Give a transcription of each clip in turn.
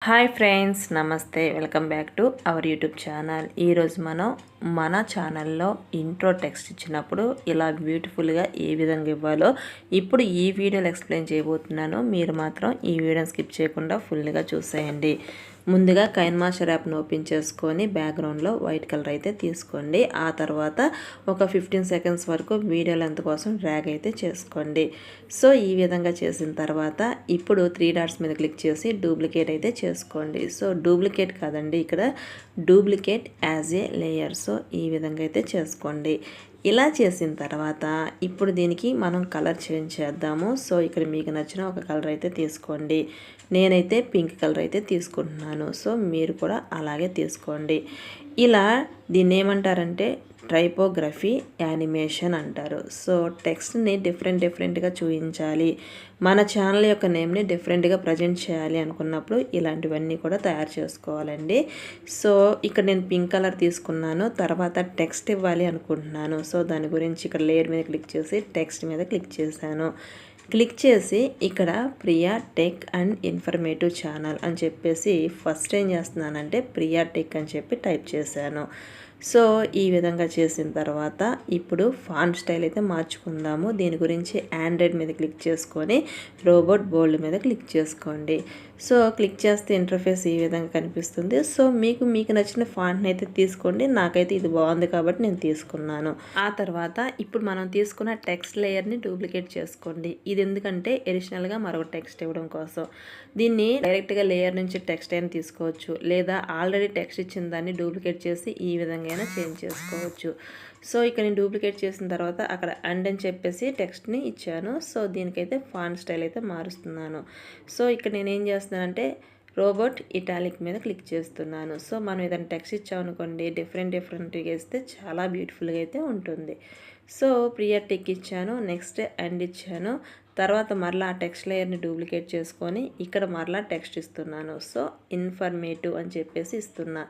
Hi friends, నమస్తే. Welcome back to our YouTube channel. ఈరోజు మనం మన ఛానల్లో ఇంట్రో టెక్స్ట్ ఇచ్చినప్పుడు ఇలా బ్యూటిఫుల్గా ఏ విధంగా ఇవ్వాలో ఇప్పుడు ఈ వీడియోలో ఎక్స్ప్లెయిన్ చేయబోతున్నాను. మీరు మాత్రం ఈ వీడియోని స్కిప్ చేయకుండా ఫుల్గా చూసేయండి. ముందుగా కైన్మాస్టర్ యాప్ను ఓపెన్ చేసుకొని బ్యాక్గ్రౌండ్లో వైట్ కలర్ అయితే తీసుకోండి. ఆ తర్వాత ఒక 15 సెకండ్స్ వరకు వీడియో లెంత్ కోసం డ్రాగ్ అయితే చేసుకోండి. సో ఈ విధంగా చేసిన తర్వాత ఇప్పుడు 3 డాట్స్ మీద క్లిక్ చేసి డూప్లికేట్ అయితే చేసుకోండి. సో డూప్లికేట్ కాదండి, ఇక్కడ duplicate as a layer. So ఈ విధంగా అయితే చేసుకోండి. ఇలా చేసిన తర్వాత ఇప్పుడు దీనికి మనం కలర్ చేంజ్ చేద్దాము. సో ఇక్కడ మీకు నచ్చిన ఒక కలర్ అయితే తీసుకోండి. నేనైతే పింక్ కలర్ అయితే తీసుకుంటున్నాను. సో మీరు కూడా అలాగే తీసుకోండి. ఇలా దీన్ని ఏమంటారంటే టైపోగ్రఫీ యానిమేషన్ అంటారు. సో టెక్స్ట్ని డిఫరెంట్గా చూపించాలి, మన ఛానల్ యొక్క నేమ్ని డిఫరెంట్గా ప్రజెంట్ చేయాలి అనుకున్నప్పుడు ఇలాంటివన్నీ కూడా తయారు చేసుకోవాలండి. సో ఇక్కడ నేను పింక్ కలర్ తీసుకున్నాను. తర్వాత టెక్స్ట్ ఇవ్వాలి అనుకుంటున్నాను. సో దాని గురించి ఇక్కడ లేయర్ మీద క్లిక్ చేసి టెక్స్ట్ మీద క్లిక్ చేశాను. క్లిక్ చేసి ఇక్కడ Priya tech and informative channel అని చెప్పేసి ఫస్ట్ ఏం చేస్తున్నానంటే ప్రియా టెక్ అని చెప్పి టైప్ చేశాను. సో ఈ విధంగా చేసిన తర్వాత ఇప్పుడు ఫాంట్ స్టైల్ అయితే మార్చుకుందాము. దీని గురించి ఆండ్రాయిడ్ మీద క్లిక్ చేసుకొని రోబోట్ బోల్డ్ మీద క్లిక్ చేసుకోండి. సో క్లిక్ చేస్తే ఇంటర్ఫేస్ ఈ విధంగా కనిపిస్తుంది. సో మీకు నచ్చిన ఫాంట్ని అయితే తీసుకోండి. నాకైతే ఇది బాగుంది కాబట్టి నేను తీసుకున్నాను. ఆ తర్వాత ఇప్పుడు మనం తీసుకున్న టెక్స్ట్ లేయర్ని డూప్లికేట్ చేసుకోండి. ఇది ఎందుకంటే ఎడిషనల్గా మరొక టెక్స్ట్ ఇవ్వడం కోసం. దీన్ని డైరెక్ట్గా లేయర్ నుంచి టెక్స్ట్ అయినా తీసుకోవచ్చు, లేదా ఆల్రెడీ టెక్స్ట్ ఇచ్చిన దాన్ని డూప్లికేట్ చేసి ఈ విధంగా అయినా చేంజ్ చేసుకోవచ్చు. సో ఇక్కడ నేను డూప్లికేట్ చేసిన తర్వాత అక్కడ అండ్ అని చెప్పేసి టెక్స్ట్ని ఇచ్చాను. సో దీనికైతే ఫాంట్ స్టైల్ అయితే మారుస్తున్నాను. సో ఇక్కడ నేను ఏం చేస్తున్నానంటే రోబోట్ ఇటాలిక్ మీద క్లిక్ చేస్తున్నాను. సో మనం ఏదైనా టెక్స్ట్ ఇచ్చామనుకోండి, డిఫరెంట్గా ఇస్తే చాలా బ్యూటిఫుల్గా అయితే ఉంటుంది. సో ప్రియా టెక్ ఇచ్చాను, నెక్స్ట్ అండ్ ఇచ్చాను. తర్వాత మరలా ఆ టెక్స్ట్ లేయర్ని డూప్లికేట్ చేసుకొని ఇక్కడ మరలా టెక్స్ట్ ఇస్తున్నాను. సో ఇన్ఫర్మేటివ్ అని చెప్పేసి ఇస్తున్నా.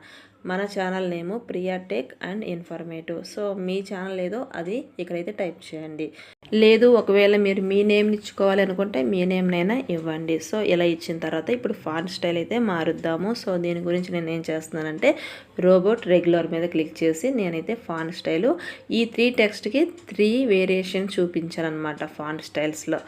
మన channel name Priya tech and informative. So me channel ఏదో అది ఇక్కడైతే టైప్ చేయండి. లేదు ఒకవేళ మీరు మీ నేమ్ని ఇచ్చుకోవాలి అనుకుంటే మీ నేమ్నైనా ఇవ్వండి. సో ఇలా ఇచ్చిన తర్వాత ఇప్పుడు ఫాంట్ స్టైల్ అయితే మారుద్దాము. సో దీని గురించి నేను ఏం చేస్తున్నానంటే రోబోట్ రెగ్యులర్ మీద క్లిక్ చేసి నేనైతే ఫాంట్ స్టైలు ఈ 3 టెక్స్ట్కి 3 వేరియేషన్ చూపించాను అనమాట ఫాంట్ స్టైల్స్లో.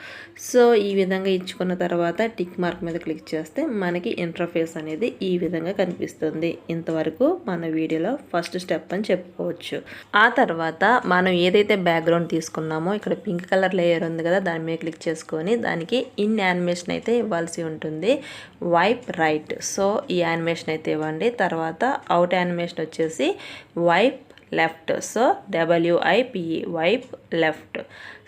సో ఈ విధంగా ఇచ్చుకున్న తర్వాత టిక్ మార్క్ మీద క్లిక్ చేస్తే మనకి ఇంటర్ఫేస్ అనేది ఈ విధంగా కనిపిస్తుంది. ఇంతవరకు మన వీడియోలో ఫస్ట్ స్టెప్ అని చెప్పుకోవచ్చు. ఆ తర్వాత మనం ఏదైతే బ్యాక్గ్రౌండ్ తీసుకున్నామో ఇక్కడ పింక్ కలర్ లేయర్ ఉంది కదా, దాని మీద క్లిక్ చేసుకొని దానికి ఇన్ యానిమేషన్ అయితే ఇవ్వాల్సి ఉంటుంది. Wipe right. సో ఈ యానిమేషన్ అయితే ఇవ్వండి. తర్వాత అవుట్ యానిమేషన్ వచ్చేసి wipe left. So WIPE wipe left.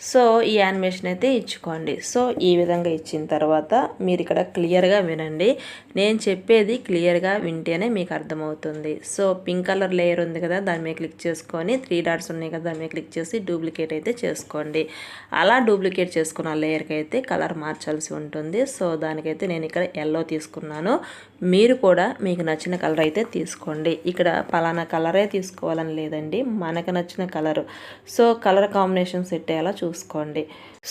So ఈ యానిమేషన్ అయితే ఇచ్చుకోండి. సో ఈ విధంగా ఇచ్చిన తర్వాత మీరు ఇక్కడ క్లియర్గా వినండి. నేను చెప్పేది క్లియర్గా వింటేనే మీకు అర్థమవుతుంది. సో పింక్ కలర్ లేయర్ ఉంది కదా, దాని మీద క్లిక్ చేసుకొని 3 డాట్స్ ఉన్నాయి కదా, దాని మీద క్లిక్ చేసి డూప్లికేట్ అయితే చేసుకోండి. అలా డూప్లికేట్ చేసుకున్న లేయర్కి అయితే కలర్ మార్చాల్సి ఉంటుంది. సో దానికైతే నేను ఇక్కడ ఎల్లో తీసుకున్నాను. మీరు కూడా మీకు నచ్చిన కలర్ అయితే తీసుకోండి. ఇక్కడ పలానా కలరే తీసుకోవాలని లేదండి, మనకు నచ్చిన colour. So colour combination set అయ్యేలా చూసుకోండి.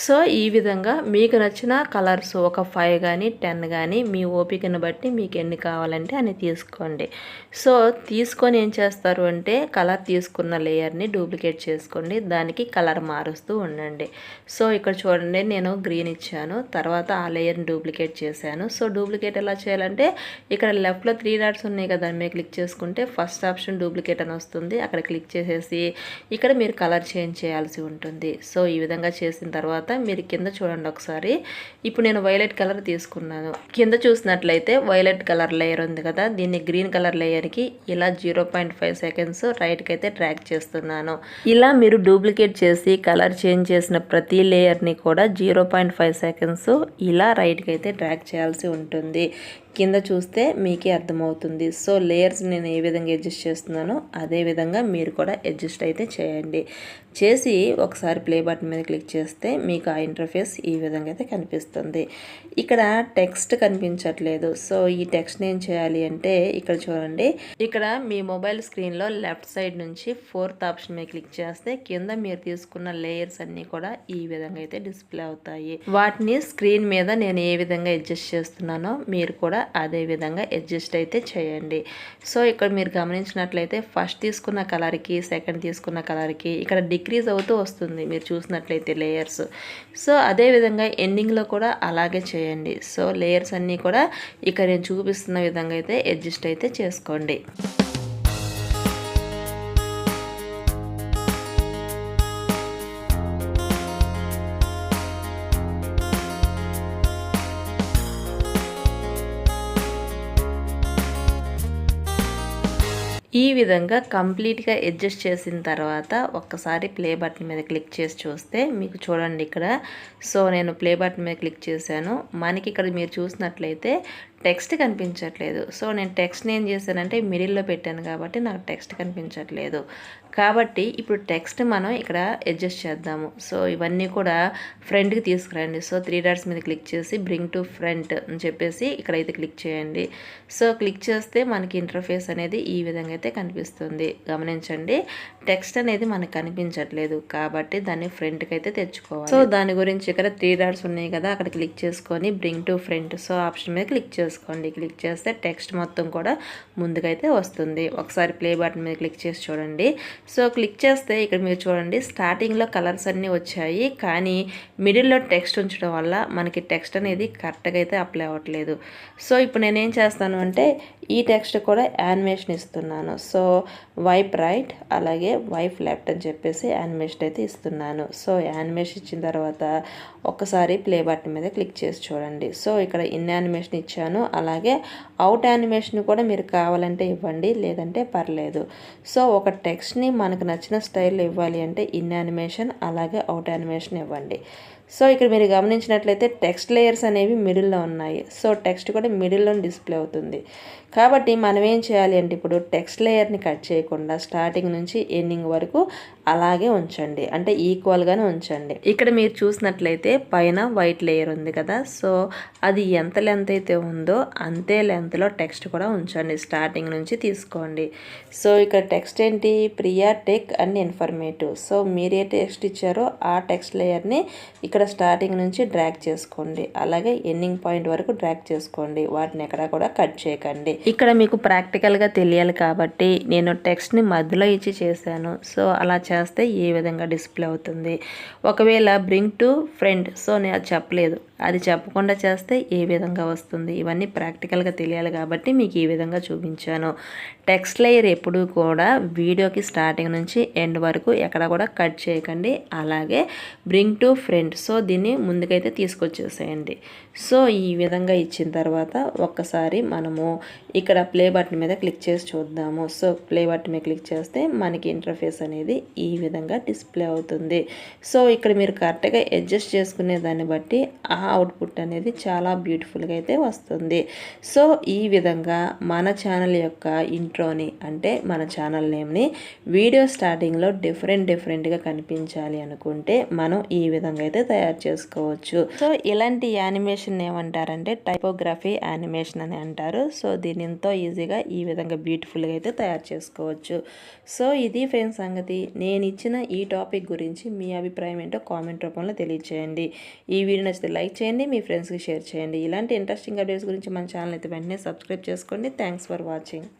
సో ఈ విధంగా మీకు నచ్చిన కలర్స్ ఒక 5 కానీ 10 కానీ మీ ఓపికను బట్టి మీకు ఎన్ని కావాలంటే అన్ని తీసుకోండి. సో తీసుకొని ఏం చేస్తారు అంటే కలర్ తీసుకున్న లేయర్ని డూప్లికేట్ చేసుకోండి, దానికి కలర్ మారుస్తూ ఉండండి. సో ఇక్కడ చూడండి, నేను గ్రీన్ ఇచ్చాను, తర్వాత ఆ లేయర్ని డూప్లికేట్ చేశాను. సో డూప్లికేట్ ఎలా చేయాలంటే ఇక్కడ లెఫ్ట్లో 3 డాట్స్ ఉన్నాయి కదా, దాని మీద క్లిక్ చేసుకుంటే ఫస్ట్ ఆప్షన్ డూప్లికేట్ అని వస్తుంది. అక్కడ క్లిక్ చేసేసి ఇక్కడ మీరు కలర్ చేంజ్ చేయాల్సి ఉంటుంది. సో ఈ విధంగా చేసిన తర్వాత మీరు కింద చూడండి ఒకసారి. ఇప్పుడు నేను వైలెట్ కలర్ తీసుకున్నాను. కింద చూసినట్లయితే వైలెట్ కలర్ లేయర్ ఉంది కదా, దీన్ని గ్రీన్ కలర్ లేయర్కి ఇలా 0.5 సెకండ్స్ రైట్కి అయితే డ్రాగ్ చేస్తున్నాను. ఇలా మీరు డూప్లికేట్ చేసి కలర్ చేంజ్ చేసిన ప్రతి లేయర్ని కూడా 0.5 సెకండ్స్ ఇలా రైట్కి అయితే డ్రాగ్ చేయాల్సి ఉంటుంది. కింద చూస్తే మీకే అర్థమవుతుంది. సో లేయర్స్ నేను ఏ విధంగా అడ్జస్ట్ చేస్తున్నానో అదే విధంగా మీరు కూడా అడ్జస్ట్ అయితే చేయండి. చేసి ఒకసారి ప్లే బటన్ మీద క్లిక్ చేస్తే మీకు ఆ ఇంటర్ఫేస్ ఈ విధంగా అయితే కనిపిస్తుంది. ఇక్కడ టెక్స్ట్ కనిపించట్లేదు. సో ఈ టెక్స్ట్ని ఏం చేయాలి అంటే ఇక్కడ చూడండి, ఇక్కడ మీ మొబైల్ స్క్రీన్లో లెఫ్ట్ సైడ్ నుంచి 4th ఆప్షన్ మీద క్లిక్ చేస్తే కింద మీరు తీసుకున్న లేయర్స్ అన్నీ కూడా ఈ విధంగా అయితే డిస్ప్లే అవుతాయి. వాటిని స్క్రీన్ మీద నేను ఏ విధంగా అడ్జస్ట్ చేస్తున్నానో మీరు కూడా అదే విధంగా అడ్జస్ట్ అయితే చేయండి. సో ఇక్కడ మీరు గమనించినట్లయితే ఫస్ట్ తీసుకున్న కలర్కి సెకండ్ తీసుకున్న కలర్కి ఇక్కడ డిక్రీజ్ అవుతూ వస్తుంది మీరు చూసినట్లయితే లేయర్స్. సో అదేవిధంగా ఎండింగ్లో కూడా అలాగే చేయండి. సో లేయర్స్ అన్నీ కూడా ఇక్కడ నేను చూపిస్తున్న విధంగా అయితే అడ్జస్ట్ అయితే చేసుకోండి. ఈ విధంగా కంప్లీట్గా అడ్జస్ట్ చేసిన తర్వాత ఒక్కసారి ప్లే బటన్ మీద క్లిక్ చేసి చూస్తే మీకు చూడండి ఇక్కడ. సో నేను ప్లే బటన్ మీద క్లిక్ చేశాను. మనకి ఇక్కడ మీరు చూసినట్లయితే టెక్స్ట్ కనిపించట్లేదు. సో నేను టెక్స్ట్ని ఏం చేశానంటే మిడిల్లో పెట్టాను కాబట్టి నాకు టెక్స్ట్ కనిపించట్లేదు. కాబట్టి ఇప్పుడు టెక్స్ట్ మనం ఇక్కడ అడ్జస్ట్ చేద్దాము. సో ఇవన్నీ కూడా ఫ్రంట్కి తీసుకురండి. సో 3 డాట్స్ మీద క్లిక్ చేసి బ్రింగ్ టు ఫ్రంట్ అని చెప్పేసి ఇక్కడైతే క్లిక్ చేయండి. సో క్లిక్ చేస్తే మనకి ఇంటర్ఫేస్ అనేది ఈ విధంగా అయితే కనిపిస్తుంది. గమనించండి, టెక్స్ట్ అనేది మనకు కనిపించట్లేదు కాబట్టి దాన్ని ఫ్రంట్కి అయితే తెచ్చుకోవాలి. సో దాని గురించి ఇక్కడ 3 డాట్స్ ఉన్నాయి కదా, అక్కడ క్లిక్ చేసుకొని bring to front so option మీద క్లిక్ చేసుకోండి. క్లిక్ చేస్తే టెక్స్ట్ మొత్తం కూడా ముందుకైతే వస్తుంది. ఒకసారి ప్లే బటన్ మీద క్లిక్ చేసి చూడండి. సో క్లిక్ చేస్తే ఇక్కడ మీరు చూడండి స్టార్టింగ్లో కలర్స్ అన్నీ వచ్చాయి, కానీ మిడిల్లో టెక్స్ట్ ఉంచడం వల్ల మనకి టెక్స్ట్ అనేది కరెక్ట్గా అయితే అప్లై అవ్వట్లేదు. సో ఇప్పుడు నేనేం చేస్తాను అంటే ఈ టెక్స్ట్ కూడా యానిమేషన్ ఇస్తున్నాను. సో వైప్ రైట్ అలాగే వైప్ లెఫ్ట్ అని చెప్పేసి యానిమేషన్ అయితే ఇస్తున్నాను. సో యానిమేషన్ ఇచ్చిన తర్వాత ఒక్కసారి ప్లే బటన్ మీద క్లిక్ చేసి చూడండి. సో ఇక్కడ ఇన్ యానిమేషన్ ఇచ్చాను, అలాగే అవుట్ యానిమేషన్ కూడా మీరు కావాలంటే ఇవ్వండి, లేదంటే పర్లేదు. సో ఒక టెక్స్ట్ని మనకు నచ్చిన స్టైల్లో ఇవ్వాలి అంటే ఇన్ యానిమేషన్ అలాగే అవుట్ యానిమేషన్ ఇవ్వండి. సో ఇక్కడ మీరు గమనించినట్లయితే టెక్స్ట్ లేయర్స్ అనేవి మిడిల్లో ఉన్నాయి. సో టెక్స్ట్ కూడా మిడిల్లో డిస్ప్లే అవుతుంది. కాబట్టి మనం ఏం చేయాలి అంటే ఇప్పుడు టెక్స్ట్ లేయర్ని కట్ చేయకుండా స్టార్టింగ్ నుంచి ఎండింగ్ వరకు అలాగే ఉంచండి, అంటే ఈక్వల్గానే ఉంచండి. ఇక్కడ మీరు చూసినట్లయితే పైన వైట్ లేయర్ ఉంది కదా, సో అది ఎంత లెంత్ అయితే ఉందో అంతే లెంత్లో టెక్స్ట్ కూడా ఉంచండి. స్టార్టింగ్ నుంచి తీసుకోండి. సో ఇక్కడ టెక్స్ట్ ఏంటి, Priya tech and informative. So మీరు ఏ టెక్స్ట్ ఇచ్చారో ఆ టెక్స్ట్ లేయర్ని ఇక్కడ స్టార్టింగ్ నుంచి డ్రాగ్ చేసుకోండి, అలాగే ఎండింగ్ పాయింట్ వరకు డ్రాగ్ చేసుకోండి. వాటిని ఎక్కడా కూడా కట్ చేయకండి. ఇక్కడ మీకు ప్రాక్టికల్గా తెలియాలి కాబట్టి నేను టెక్స్ట్ని మధ్యలో ఇచ్చి చేశాను. సో అలా చేస్తే ఏ విధంగా డిస్ప్లే అవుతుంది. ఒకవేళ బ్రింగ్ టు ఫ్రంట్ సో నేను అది చెప్పలేదు, అది చెప్పకుండా చేస్తే ఏ విధంగా వస్తుంది. ఇవన్నీ ప్రాక్టికల్గా తెలియాలి కాబట్టి మీకు ఈ విధంగా చూపించాను. టెక్స్ట్ లేయర్ ఎప్పుడూ కూడా వీడియోకి స్టార్టింగ్ నుంచి ఎండ్ వరకు ఎక్కడ కూడా కట్ చేయకండి, అలాగే బ్రింగ్ టు ఫ్రంట్ సో దీన్ని ముందుకైతే తీసుకొచ్చేసేయండి. సో ఈ విధంగా ఇచ్చిన తర్వాత ఒక్కసారి మనము ఇక్కడ ప్లే బటన్ మీద క్లిక్ చేసి చూద్దాము. సో ప్లే బటన్ మీద క్లిక్ చేస్తే మనకి ఇంటర్ఫేస్ అనేది ఈ విధంగా డిస్ప్లే అవుతుంది. సో ఇక్కడ మీరు కరెక్ట్గా అడ్జస్ట్ చేసుకునే దాన్ని బట్టి ఆ అవుట్పుట్ అనేది చాలా బ్యూటిఫుల్గా అయితే వస్తుంది. సో ఈ విధంగా మన ఛానల్ యొక్క ఇంట్రోని అంటే మన ఛానల్ నేమ్ని వీడియో స్టార్టింగ్లో డిఫరెంట్గా కనిపించాలి అనుకుంటే మనం ఈ విధంగా అయితే తయారు చేసుకోవచ్చు. సో ఇలాంటి యానిమేషన్ ఏమంటారంటే టైపోగ్రఫీ యానిమేషన్ అని అంటారు. సో దీన్ని ఎంతో ఈజీగా ఈ విధంగా బ్యూటిఫుల్గా అయితే తయారు చేసుకోవచ్చు. సో ఇది ఫ్రెండ్స్ సంగతి. నేను ఇచ్చిన ఈ టాపిక్ గురించి మీ అభిప్రాయం ఏంటో కామెంట్ రూపంలో తెలియజేయండి. ఈ వీడియో నచ్చితే లైక్ చేయండి, మీ ఫ్రెండ్స్కి షేర్ చేయండి. ఇలాంటి ఇంట్రెస్టింగ్ అప్డేట్స్ గురించి మన ఛానల్ అయితే వెంటనే సబ్స్క్రైబ్ చేసుకోండి. Thanks for watching.